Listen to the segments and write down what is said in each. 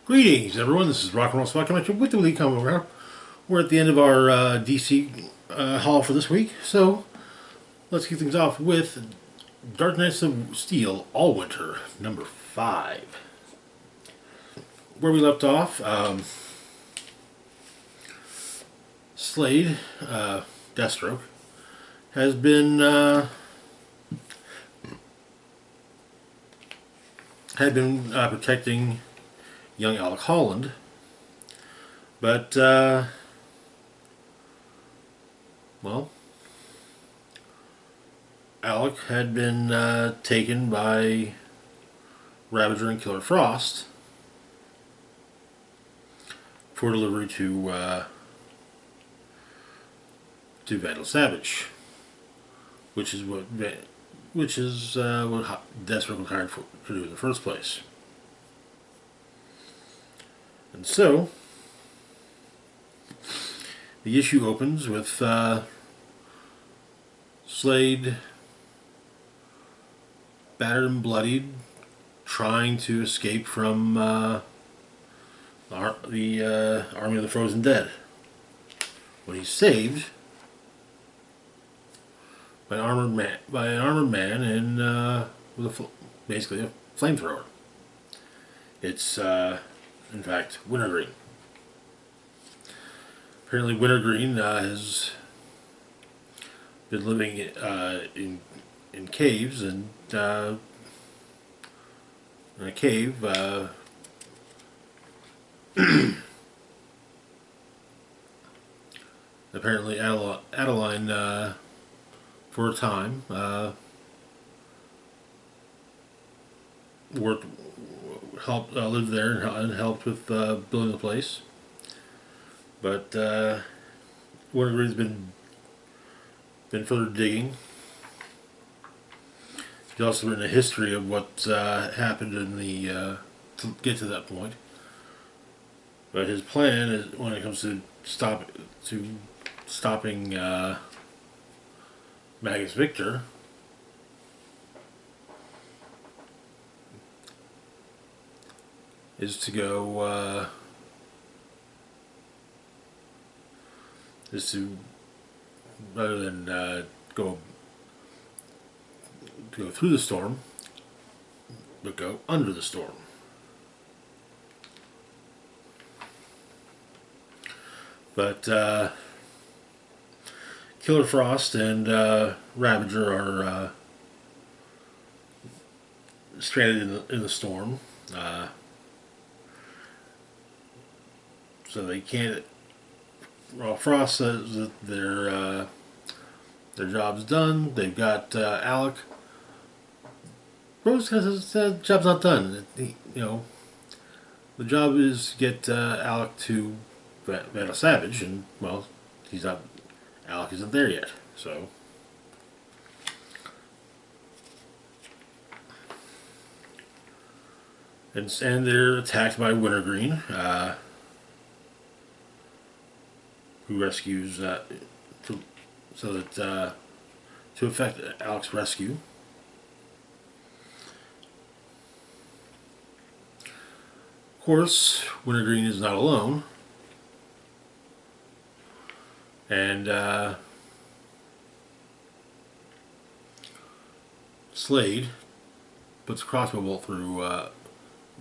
Greetings, everyone. This is Rock and Roll Spot coming at you with the weekly comic round. We're at the end of our DC haul for this week, so let's kick things off with Dark Knights of Steel Allwinter number 5. Where we left off, Slade, Deathstroke, has been protecting young Alec Holland, but well, Alec had been taken by Ravager and Killer Frost for delivery to Vandal Savage, which is what Deathstroke was hired to do in the first place. And so, the issue opens with Slade, battered and bloodied, trying to escape from the Army of the Frozen Dead, when he's saved by an armored man, and with basically a flamethrower. It's in fact Wintergreen. Apparently, Wintergreen has been living in caves, and in a cave. Apparently, Adeline, for a time, lived there and helped with building the place. But Wintergreen's been further digging. He's also written a history of what happened in the to get to that point. But his plan is, when it comes to stopping Magus Victor, is to go rather than go through the storm, but go under the storm. But Killer Frost and Ravager are stranded in the storm. So they can't. Well, Frost says that their job's done. They've got Alec. Rose says the job's not done. The job is to get Alec to Vandal Savage, and well, he's not. Alec isn't there yet, so. And they're attacked by Wintergreen, who rescues to effect Alec's rescue. Of course, Wintergreen is not alone, and Slade puts a crossbow bolt through,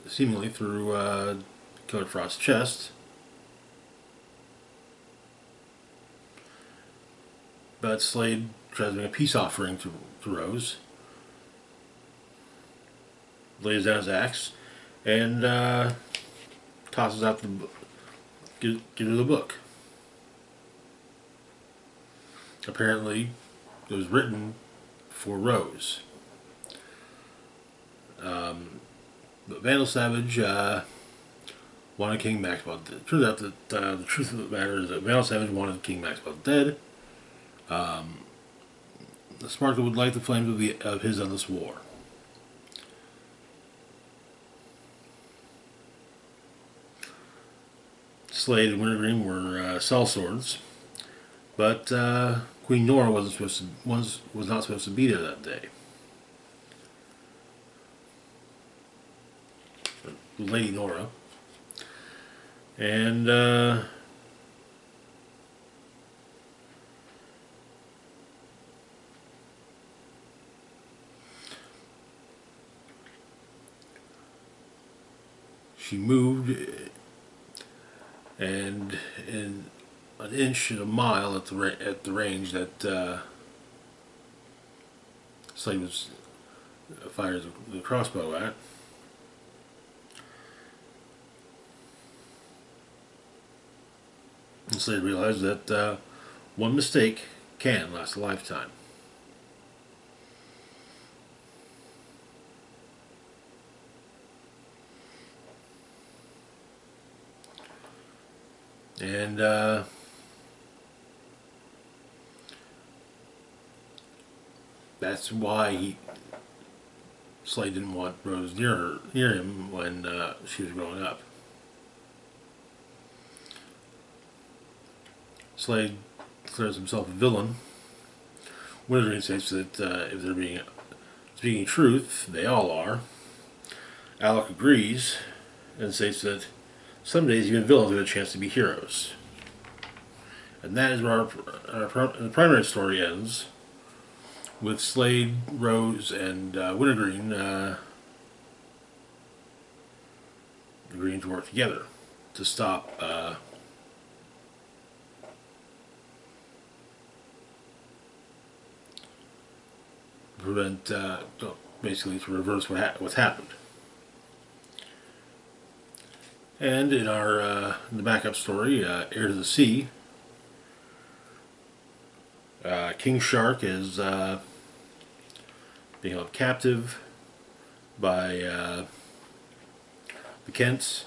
seemingly through Killer Frost's chest. But Slade tries to make a peace offering to Rose, lays down his axe, and tosses out gives her the book. Apparently, it was written for Rose. But Vandal Savage wanted King Maxwell dead. It turns out that the truth of the matter is that Vandal Savage wanted King Maxwell dead. The sparkle would light the flames of his endless war. Slade and Wintergreen were sellswords, but Queen Nora was not supposed to be there that day. Lady Nora And she moved and in an inch and a mile at the range that Slade was fired the crossbow at. And Slade realized that one mistake can last a lifetime. And that's why Slade didn't want Rose near him when she was growing up. Slade declares himself a villain. Wintergreen states that if they're speaking truth, they all are. Alec agrees and states that some days even villains get a chance to be heroes. And that is where the primary story ends, with Slade, Rose, and Wintergreen agreeing to work together to stop basically to reverse what's happened. And in the backup story, Heir to the Sea, King Shark is being held captive by the Kents.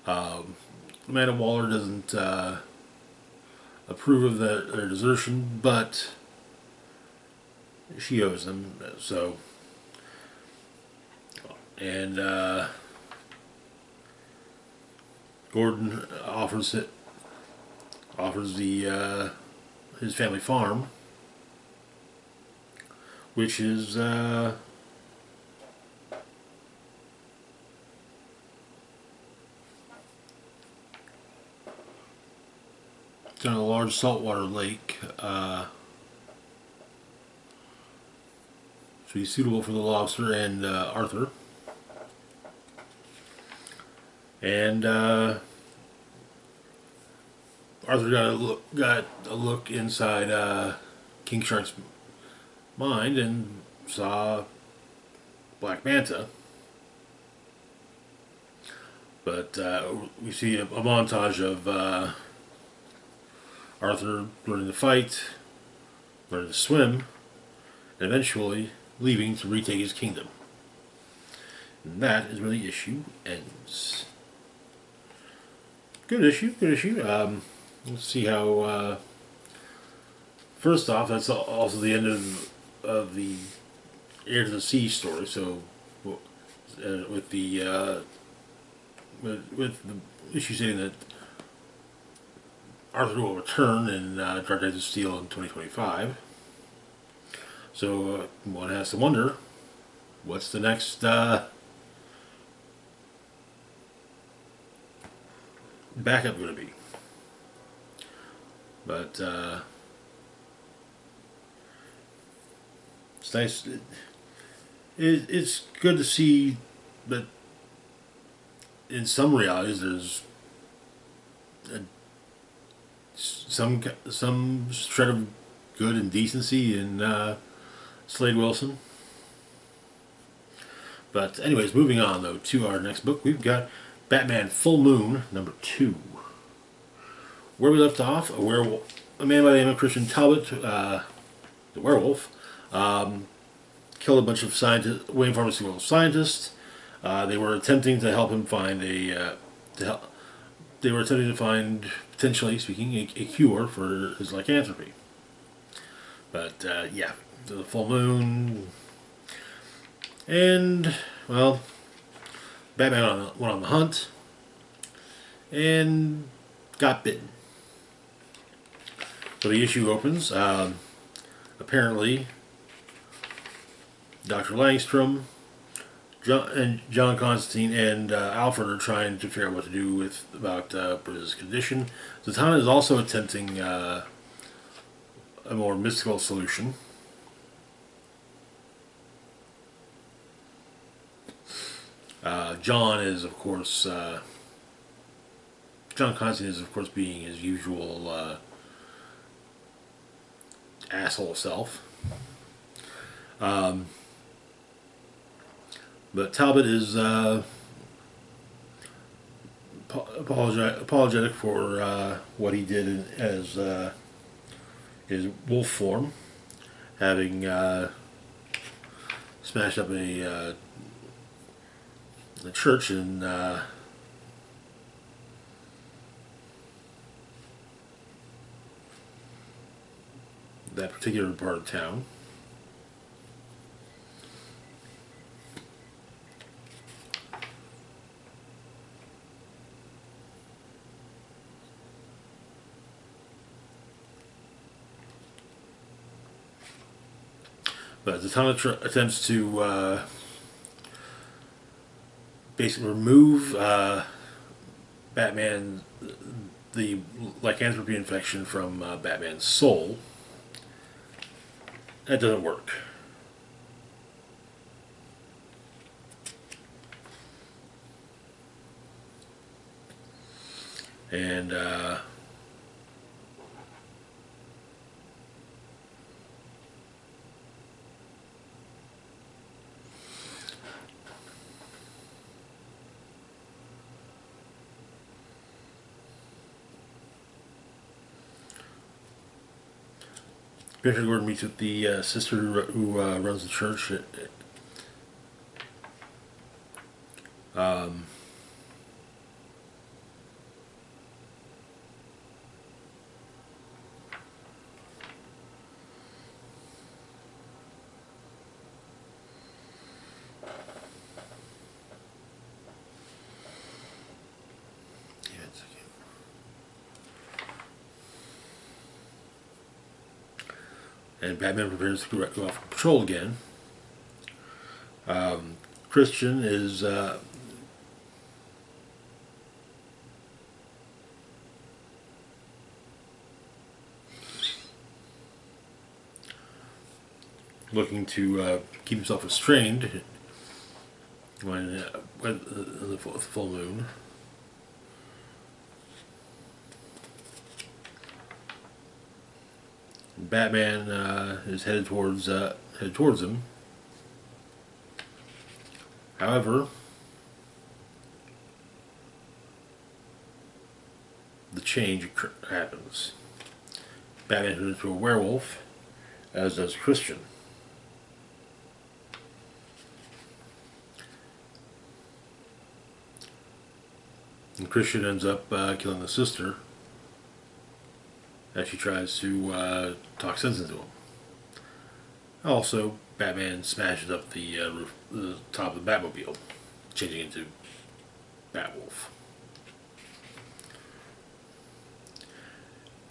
Amanda Waller doesn't approve of their desertion, but she owes them. So, and Gordon offers his family farm, which is it's on a large saltwater lake, so he's suitable for the lobster and Arthur. And Arthur got a look inside King Shark's mind and saw Black Manta. But we see a montage of Arthur learning to fight, learning to swim, and eventually leaving to retake his kingdom. And that is where the issue ends. Good issue, good issue. Let's see how. First off, that's also the end of the Heir to the Sea story. So, with the issue saying that Arthur will return in Dark Knights of Steel in 2025. So one has to wonder, what's the next backup going to be? But it's nice. It's good to see that in some realities there's some shred of good and decency in Slade Wilson. But anyways, moving on though to our next book, we've got Batman Full Moon #2. Where we left off, a man by the name of Christian Talbot, the werewolf, killed a bunch of Wayne pharmaceutical scientists. They were attempting to help him find they were attempting to find, potentially speaking, a cure for his lycanthropy. But yeah, the full moon, and well, Batman went on the hunt and got bitten. So the issue opens. Apparently, Dr. Langstrom John Constantine and Alfred are trying to figure out what to do about Briz's condition. Zatanna is also attempting a more mystical solution. John is, of course, John Constantine is, of course, being his usual asshole self. But Talbot is apologetic for what he did as his wolf form, having smashed up a church in that particular part of town. But Zatanna attempts to basically remove Batman, the lycanthropy infection from Batman's soul. That doesn't work. And Commissioner Gordon meets with the sister who runs the church. And Batman prepares to go off patrol again. Christian is looking to keep himself restrained when the full moon. Batman is headed towards him. However, the change happens. Batman turns into a werewolf, as does Christian. And Christian ends up killing the sister as she tries to talk sense into him. Also, Batman smashes up the top of the Batmobile, changing into Batwolf.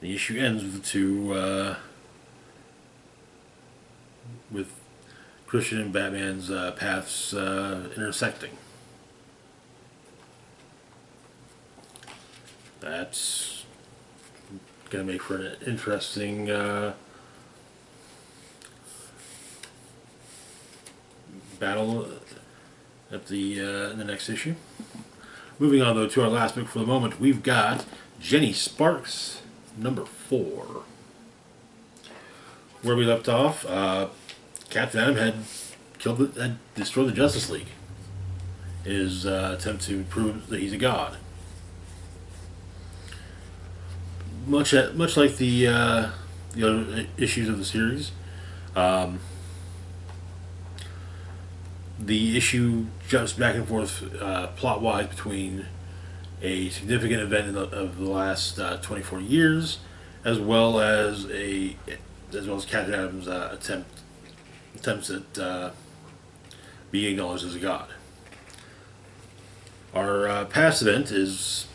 The issue ends with the two, with Christian and Batman's paths intersecting. That's going to make for an interesting battle at the next issue. Moving on, though, to our last book for the moment, we've got Jenny Sparks, number 4. Where we left off, Captain Atom had destroyed the Justice League. His attempt to prove that he's a god. Much like the other issues of the series, the issue jumps back and forth plot-wise between a significant event of the last 24 years, as well as Captain Atom's attempts at being acknowledged as a god. Our past event is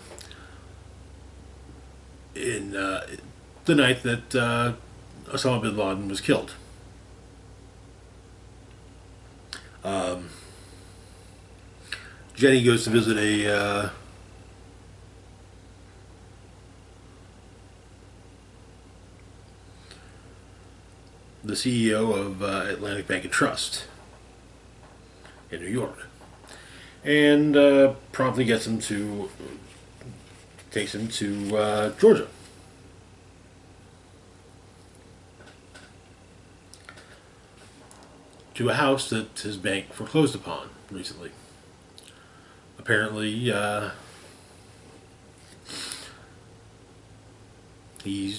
in the night that Osama bin Laden was killed. Jenny goes to visit the CEO of Atlantic Bank and Trust in New York, and promptly takes him to Georgia. To a house that his bank foreclosed upon recently. Apparently, he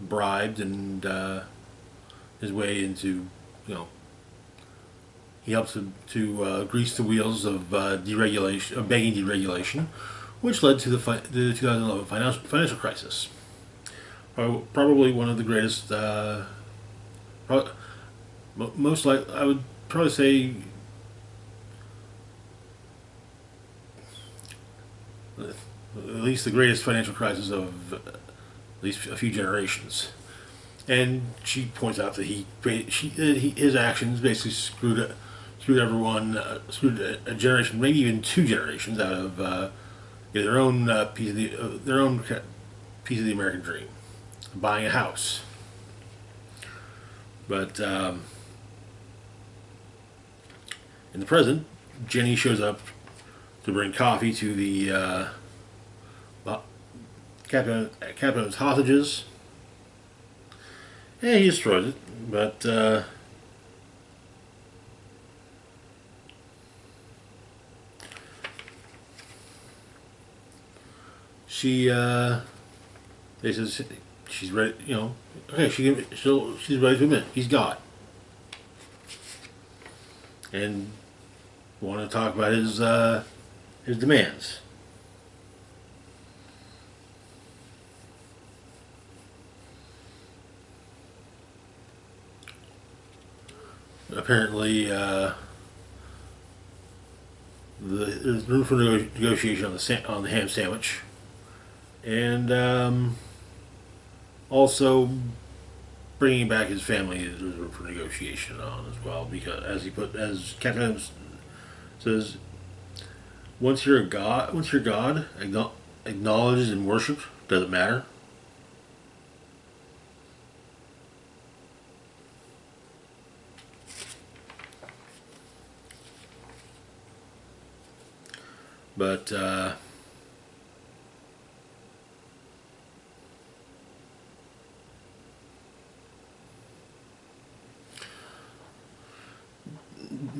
bribed and his way into, he helps to grease the wheels of deregulation, of banking deregulation, which led to the 2011 financial crisis. Probably one of the greatest. Most like I would probably say at least the greatest financial crisis of at least a few generations. And she points out that his actions basically screwed everyone, screwed a generation, maybe even two generations out of their own piece of the American dream, buying a house. But in the present, Jenny shows up to bring coffee to the Captain's hostages, and he destroys it. But she says she's ready. Okay, she's ready to admit he's God, and want to talk about his demands. Apparently, there's room for negotiation on the ham sandwich, and also bringing back his family there's room for negotiation on as well, because as Captain Adams says, once you're God, acknowledged and worshipped, doesn't matter. But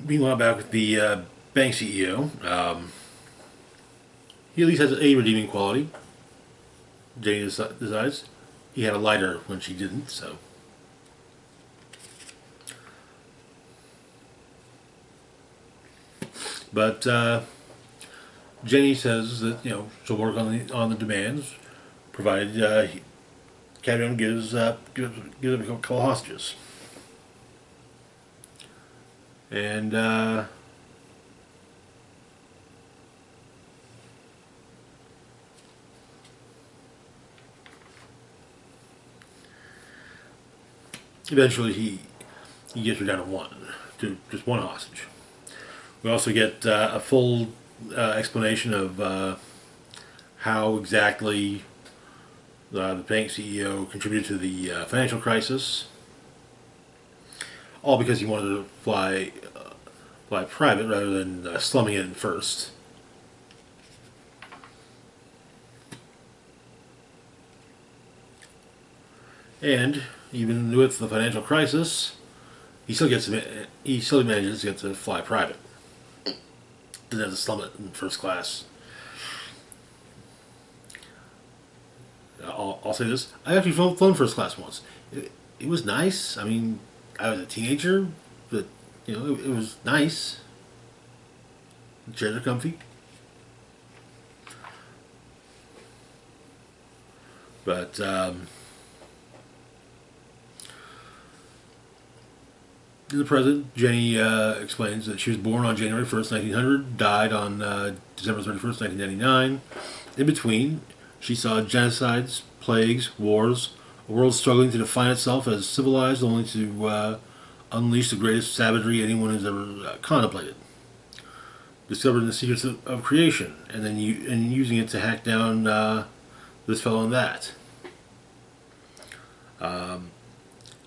meanwhile, back with the bank CEO, he at least has a redeeming quality. Jane decides he had a lighter when she didn't, so. But Jenny says that she'll work on the demands, provided Captain gives up a couple hostages, and eventually he gets her down to just one hostage. We also get a full explanation of how exactly the bank CEO contributed to the financial crisis, all because he wanted to fly private rather than slumming it in first. And even with the financial crisis, he still manages to get to fly private. Doesn't have to slum it in first class. I'll say this: I actually flown first class once. It was nice. I mean, I was a teenager, but it was nice. The chairs are comfy. But to the present, Jenny explains that she was born on January 1st, 1900, died on December 31st, 1999. In between, she saw genocides, plagues, wars, a world struggling to define itself as civilized only to unleashed the greatest savagery anyone has ever contemplated. Discovering the secrets of creation, and then using it to hack down this fellow and that.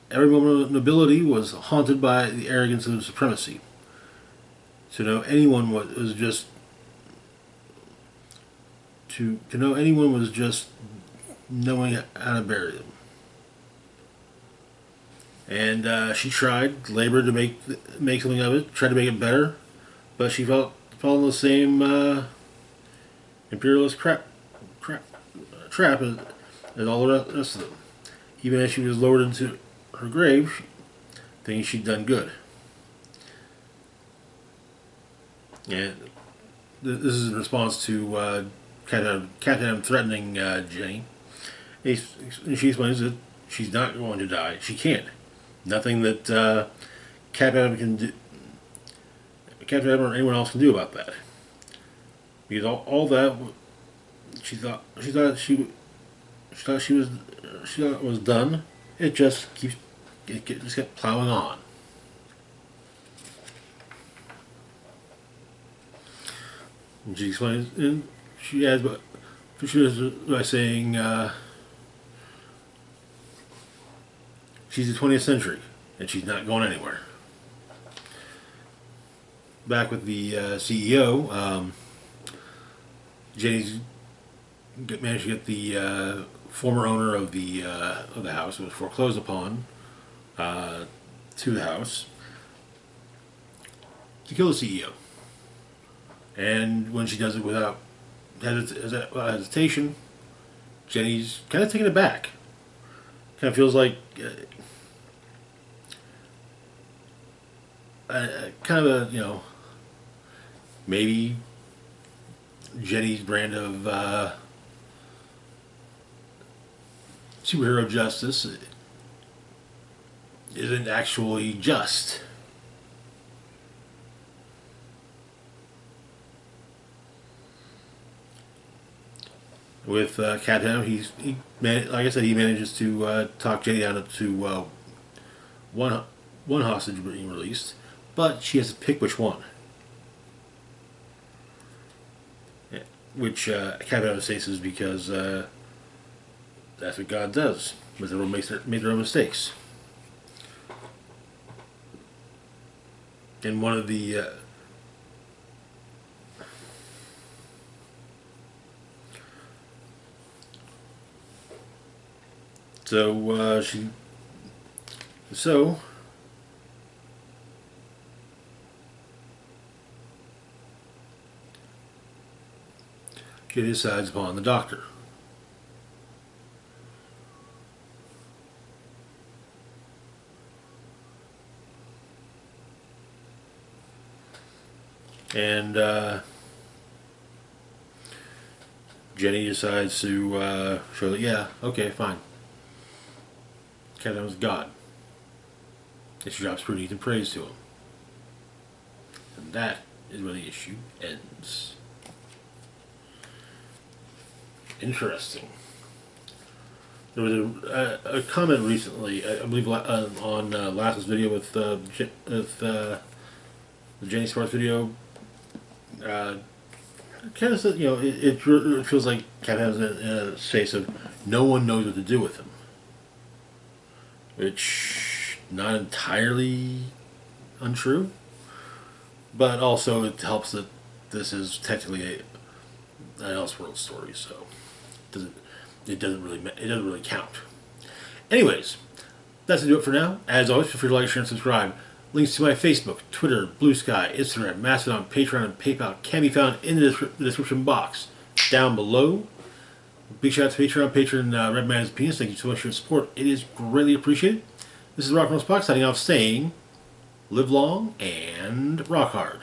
Every moment of nobility was haunted by the arrogance of supremacy. To know anyone was just to know anyone was just knowing how to bury them. And she tried, labored to make something of it, tried to make it better, but she fell in the same imperialist trap as all the rest of them. Even as she was lowered into her grave, thinking she'd done good. And this is in response to Captain Adam threatening Jenny. And she explains that she's not going to die. She can't. Nothing that Captain Adam can do, Captain Adam or anyone else can do about that. Because all that she thought was done. It just kept plowing on. And she explains, and she adds, by saying she's the 20th century and she's not going anywhere. Back with the CEO, Jenny's managed to get the former owner of the house, who was foreclosed upon, to the house to kill the CEO. And when she does it without hesitation, Jenny's kind of taken aback. Kind of feels like kind of a, maybe Jenny's brand of superhero justice isn't actually just. With Captain, like I said, he manages to talk Jenny down to one hostage being released, but she has to pick which one. Which Captain states is because that's what God does. But everyone made their own mistakes. And one of the she decides upon the doctor. And Jenny decides to show that, yeah, okay, fine. Captain was God. And she drops pretty and praise to him. And that is where the issue ends. Interesting. There was a comment recently, I believe, on last video with the Jenny Sparks video. Kind of said, it feels like Captain has in a space of no one knows what to do with him. Which, not entirely untrue, but also it helps that this is technically an Elseworlds story, so it doesn't really count. Anyways, that's to do it for now. As always, feel free to like, share, and subscribe. Links to my Facebook, Twitter, Blue Sky, Instagram, Mastodon, Patreon, and PayPal can be found in the description box down below. Big shout out to Patreon, patron Red Man's Penis. Thank you so much for your support. It is greatly appreciated. This is Rock and Roll Spock signing off saying, live long and rock hard.